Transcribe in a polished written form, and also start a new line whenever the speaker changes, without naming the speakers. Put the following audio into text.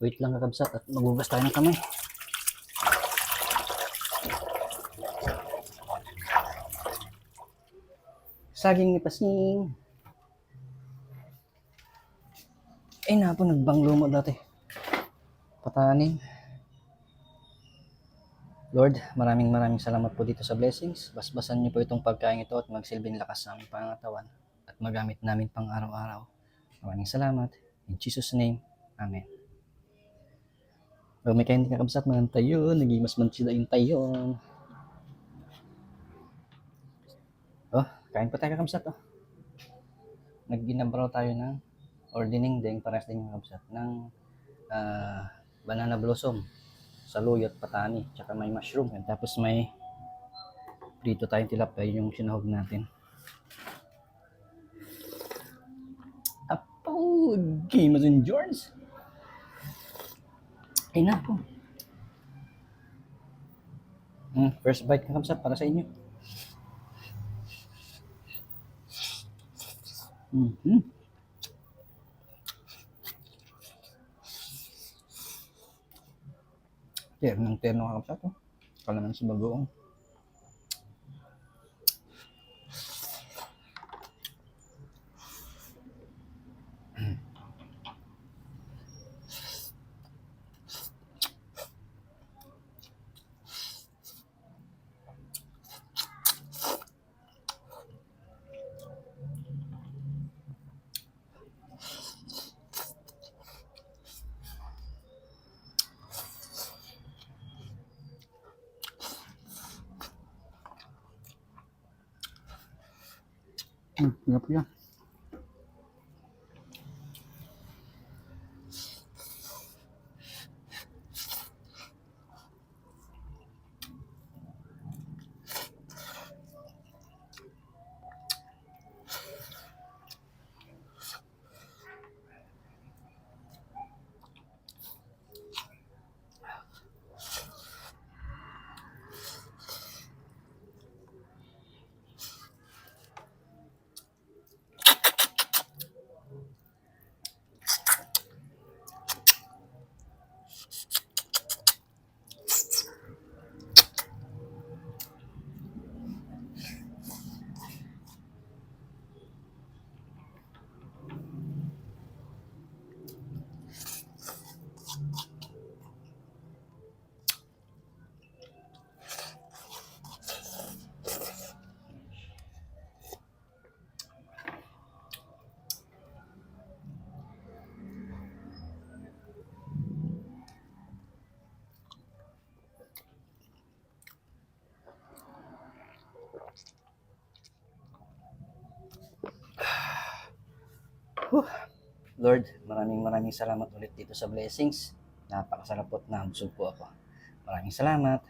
Wait lang kakabsat at magugas tayo ng kamay. Saging ni Pasing. Ay na po, nagbanglo mo dati. Patanin. Lord, maraming salamat po dito sa blessings. Basbasan niyo po itong pagkain ito at magsilbing lakas sa aming pangangatawan at magamit namin pang araw-araw. Maraming salamat. In Jesus' name, Amen. May kain din kakabsat, mga tayo. Nagimas man sila yung tayo. Oh, kain pa tayo kakabsat. Oh. Nag-ginabraw tayo ng or dinengdeng, pares din yung kakabsat, ng banana blossom, saluyot, patani, tsaka may mushroom. Tapos may prito tayong tilapia, yung sinahog natin. Apo, Game and George. Ay na po. First bite kakabsat para sa inyo. Ternong terno kakabsat. Oh. Kala naman sa bagoong. Sarap yan. Lord, maraming salamat ulit dito sa blessings. Napakasarap po at nabusog po ako. Maraming salamat.